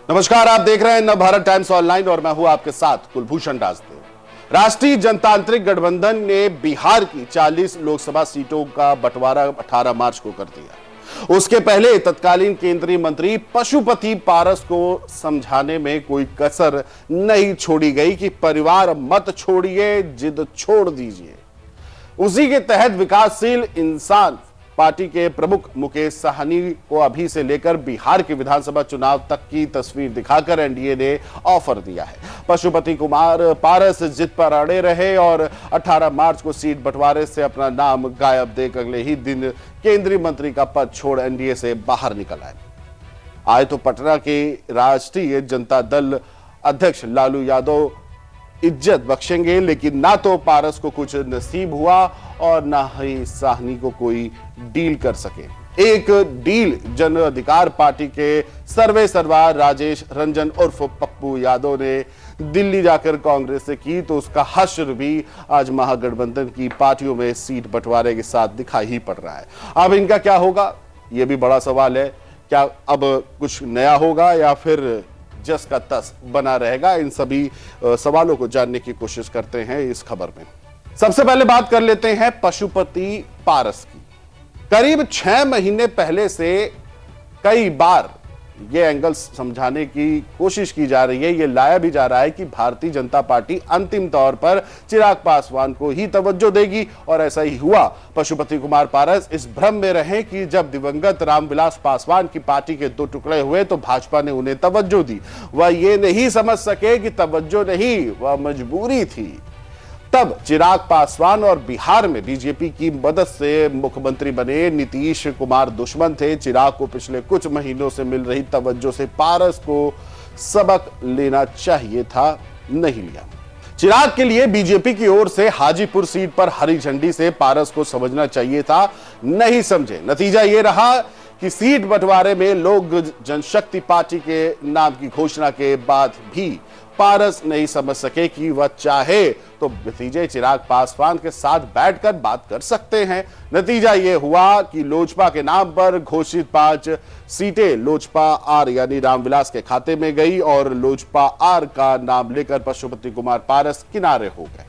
नमस्कार, आप देख रहे हैं नव भारत टाइम्स ऑनलाइन और मैं हूं आपके साथ कुलभूषण राजदेव। राष्ट्रीय जनतांत्रिक गठबंधन ने बिहार की 40 लोकसभा सीटों का बंटवारा 18 मार्च को कर दिया। उसके पहले तत्कालीन केंद्रीय मंत्री पशुपति पारस को समझाने में कोई कसर नहीं छोड़ी गई कि परिवार मत छोड़िए, जिद छोड़ दीजिए। उसी के तहत विकासशील इंसान पार्टी के प्रमुख मुकेश साहनी को अभी से लेकर बिहार के विधानसभा चुनाव तक की तस्वीर दिखाकर एनडीए ने ऑफर दिया है। पशुपति कुमार पारस जिद पर अड़े रहे और 18 मार्च को सीट बंटवारे से अपना नाम गायब देख अगले ही दिन केंद्रीय मंत्री का पद छोड़ एनडीए से बाहर निकल आए तो पटना के राष्ट्रीय जनता दल अध्यक्ष लालू यादव इज्जत बख्शेंगे, लेकिन ना तो पारस को कुछ नसीब हुआ और ना ही साहनी को कोई डील कर सके। एक डील जन अधिकार पार्टी के सर्वे सर्वा राजेश रंजन उर्फ पप्पू यादव ने दिल्ली जाकर कांग्रेस से की, तो उसका हश्र भी आज महागठबंधन की पार्टियों में सीट बंटवारे के साथ दिखाई ही पड़ रहा है। अब इनका क्या होगा, यह भी बड़ा सवाल है। क्या अब कुछ नया होगा या फिर जस का तस बना रहेगा? इन सभी सवालों को जानने की कोशिश करते हैं इस खबर में। सबसे पहले बात कर लेते हैं पशुपति पारस की। करीब 6 महीने पहले से कई बार यह एंगल समझाने की कोशिश की जा रही है, यह लाया भी जा रहा है कि भारतीय जनता पार्टी अंतिम तौर पर चिराग पासवान को ही तवज्जो देगी, और ऐसा ही हुआ। पशुपति कुमार पारस इस भ्रम में रहे कि जब दिवंगत रामविलास पासवान की पार्टी के 2 टुकड़े हुए तो भाजपा ने उन्हें तवज्जो दी। वह ये नहीं समझ सके कि तवज्जो नहीं, वह मजबूरी थी। तब चिराग पासवान और बिहार में बीजेपी की मदद से मुख्यमंत्री बने नीतीश कुमार दुश्मन थे। चिराग को पिछले कुछ महीनों से मिल रही तवज्जो से पारस को सबक लेना चाहिए था, नहीं लिया। चिराग के लिए बीजेपी की ओर से हाजीपुर सीट पर हरी झंडी से पारस को समझना चाहिए था, नहीं समझे। नतीजा यह रहा कि सीट बंटवारे में लोक जनशक्ति पार्टी के नाम की घोषणा के बाद भी पारस नहीं समझ सके कि वह चाहे तो भतीजे चिराग पासवान के साथ बैठकर बात कर सकते हैं। नतीजा यह हुआ कि लोजपा के नाम पर घोषित 5 सीटें लोजपा आर यानी रामविलास के खाते में गई और लोजपा आर का नाम लेकर पशुपति कुमार पारस किनारे हो गए।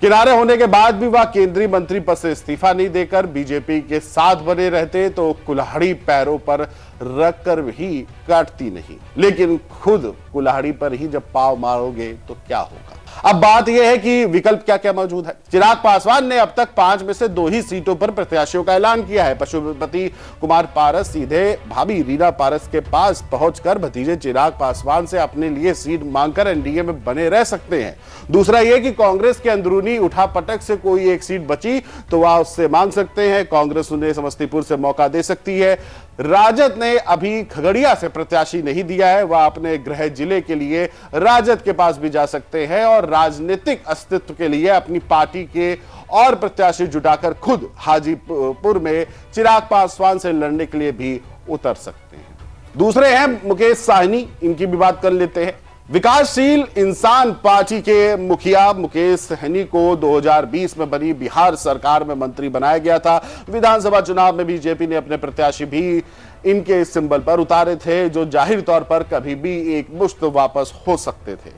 किनारे होने के बाद भी वह केंद्रीय मंत्री पद से इस्तीफा नहीं देकर बीजेपी के साथ बने रहते तो कुल्हाड़ी पैरों पर रखकर भी काटती नहीं, लेकिन खुद कुल्हाड़ी पर ही जब पांव मारोगे तो क्या होगा। अब बात यह है कि विकल्प क्या क्या मौजूद है। चिराग पासवान ने अब तक 5 में से 2 ही सीटों पर प्रत्याशियों का ऐलान किया है। पशुपति कुमार पारस सीधे भाभी रीना पारस के पास पहुंचकर भतीजे चिराग पासवान से अपने लिए सीट मांगकर एनडीए में बने रह सकते हैं। दूसरा यह कि कांग्रेस के अंदरूनी उठापटक से कोई एक सीट बची तो वह उससे मांग सकते हैं। कांग्रेस उन्हें समस्तीपुर से मौका दे सकती है। राजद ने अभी खगड़िया से प्रत्याशी नहीं दिया है, वह अपने गृह जिले के लिए राजद के पास भी जा सकते हैं और राजनीतिक अस्तित्व के लिए अपनी पार्टी के और प्रत्याशी जुटाकर खुद हाजीपुर में चिराग पासवान से लड़ने के लिए भी उतर सकते हैं। दूसरे हैं मुकेश साहनी, इनकी भी बात कर लेते हैं। विकासशील इंसान पार्टी के मुखिया मुकेश साहनी को 2020 में बनी बिहार सरकार में मंत्री बनाया गया था। विधानसभा चुनाव में बीजेपी ने अपने प्रत्याशी भी इनके सिंबल पर उतारे थे, जो जाहिर तौर पर कभी भी एक मुश्त वापस हो सकते थे।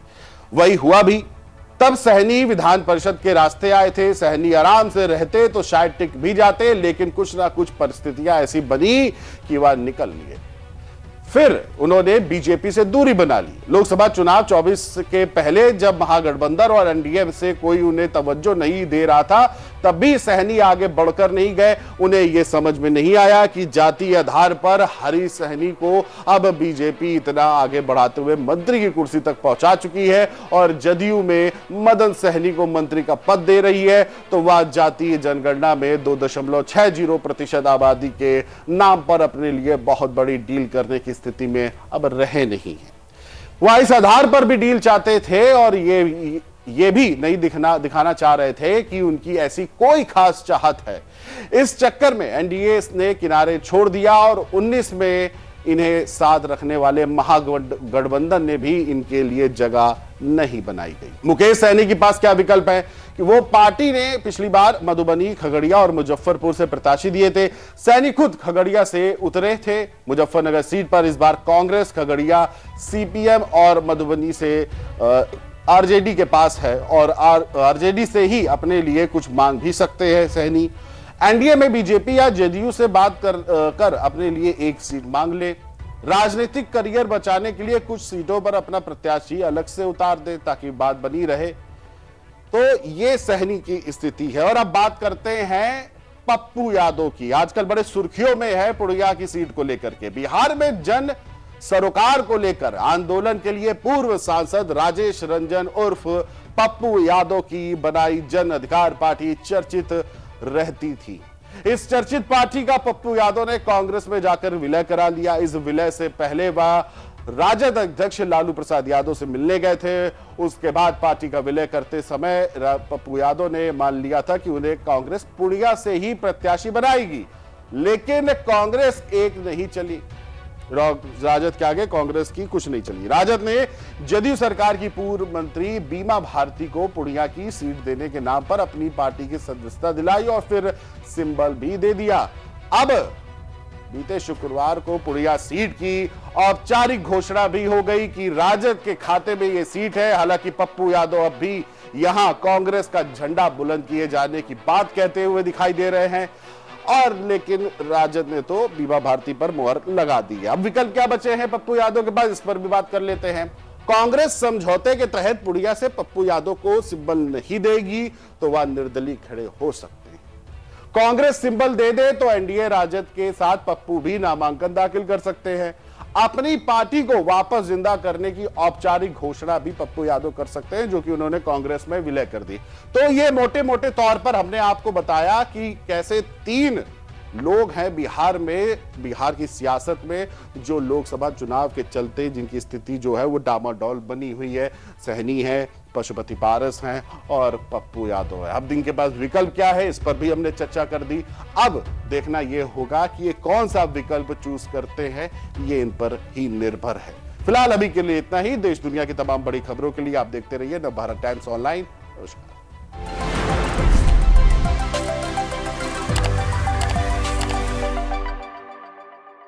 वही हुआ भी। तब साहनी विधान परिषद के रास्ते आए थे। साहनी आराम से रहते तो शायद टिक भी जाते, लेकिन कुछ ना कुछ परिस्थितियां ऐसी बनी कि वह निकल लिए। फिर उन्होंने बीजेपी से दूरी बना ली। लोकसभा चुनाव 24 के पहले जब महागठबंधन और एनडीए से कोई उन्हें तवज्जो नहीं दे रहा था, तब भी साहनी आगे बढ़कर नहीं गए। उन्हें यह समझ में नहीं आया कि जातीय आधार पर हरी साहनी को अब बीजेपी इतना आगे बढ़ाते हुए मंत्री की कुर्सी तक पहुंचा चुकी है और जदयू में मदन साहनी को मंत्री का पद दे रही है, तो वह जातीय जनगणना में 2.60% आबादी के नाम पर अपने लिए बहुत बड़ी डील करने की स्थिति में अब रहे नहीं है। वह इस आधार पर भी डील चाहते थे और ये भी नहीं दिखाना चाह रहे थे कि उनकी ऐसी कोई खास चाहत है। इस चक्कर में एनडीए ने किनारे छोड़ दिया और 19 में इन्हें साथ रखने वाले महागठबंधन ने भी इनके लिए जगह नहीं बनाई गई। मुकेश सहनी के पास क्या विकल्प है कि वो पार्टी ने पिछली बार मधुबनी, खगड़िया और मुजफ्फरपुर से प्रत्याशी दिए थे। सहनी खुद खगड़िया से उतरे थे। मुजफ्फरनगर सीट पर इस बार कांग्रेस, खगड़िया सीपीएम और मधुबनी से आरजेडी के पास है और आरजेडी से ही अपने लिए कुछ मांग भी सकते हैं सहनी। एनडीए में बीजेपी या जेडीयू से बात कर अपने लिए एक सीट मांग ले। राजनीतिक करियर बचाने के लिए कुछ सीटों पर अपना प्रत्याशी अलग से उतार दे ताकि बात बनी रहे। तो ये सहनी की स्थिति है। और अब बात करते हैं पप्पू यादव की। आजकल बड़े सुर्खियों में है पूर्णिया की सीट को लेकर के। बिहार में जन सरोकार को लेकर आंदोलन के लिए पूर्व सांसद राजेश रंजन उर्फ पप्पू यादव की बनाई जन अधिकार पार्टी चर्चित रहती थी। इस चर्चित पार्टी का पप्पू यादव ने कांग्रेस में जाकर विलय करा लिया। इस विलय से पहले वह राजद अध्यक्ष लालू प्रसाद यादव से मिलने गए थे। उसके बाद पार्टी का विलय करते समय पप्पू यादव ने मान लिया था कि उन्हें कांग्रेस पूर्णिया से ही प्रत्याशी बनाएगी, लेकिन कांग्रेस एक नहीं चली। राजद के आगे कांग्रेस की कुछ नहीं चली। राजद ने जदयू सरकार की पूर्व मंत्री बीमा भारती को पूर्णिया की सीट देने के नाम पर अपनी पार्टी की सदस्यता दिलाई और फिर सिंबल भी दे दिया। अब बीते शुक्रवार को पूर्णिया सीट की औपचारिक घोषणा भी हो गई कि राजद के खाते में यह सीट है। हालांकि पप्पू यादव अब भी यहां कांग्रेस का झंडा बुलंद किए जाने की बात कहते हुए दिखाई दे रहे हैं और लेकिन राजद ने तो बीमा भारती पर मुहर लगा दी है। अब विकल्प क्या बचे हैं पप्पू यादव के पास, इस पर भी बात कर लेते हैं। कांग्रेस समझौते के तहत पूर्णिया से पप्पू यादव को सिंबल नहीं देगी तो वह निर्दलीय खड़े हो सकते हैं। कांग्रेस सिंबल दे दे तो एनडीए राजद के साथ पप्पू भी नामांकन दाखिल कर सकते हैं। अपनी पार्टी को वापस जिंदा करने की औपचारिक घोषणा भी पप्पू यादव कर सकते हैं, जो कि उन्होंने कांग्रेस में विलय कर दी। तो ये मोटे मोटे तौर पर हमने आपको बताया कि कैसे 3 लोग हैं बिहार में, बिहार की सियासत में, जो लोकसभा चुनाव के चलते जिनकी स्थिति जो है वो डामाडोल बनी हुई है। सहनी है, पशुपति पारस हैं और पप्पू यादव है। अब इनके पास विकल्प क्या है, इस पर भी हमने चर्चा कर दी। अब देखना यह होगा कि ये कौन सा विकल्प चूज करते हैं, ये इन पर ही निर्भर है। फिलहाल अभी के लिए इतना ही। देश दुनिया की तमाम बड़ी खबरों के लिए आप देखते रहिए नवभारत टाइम्स ऑनलाइन। नमस्कार।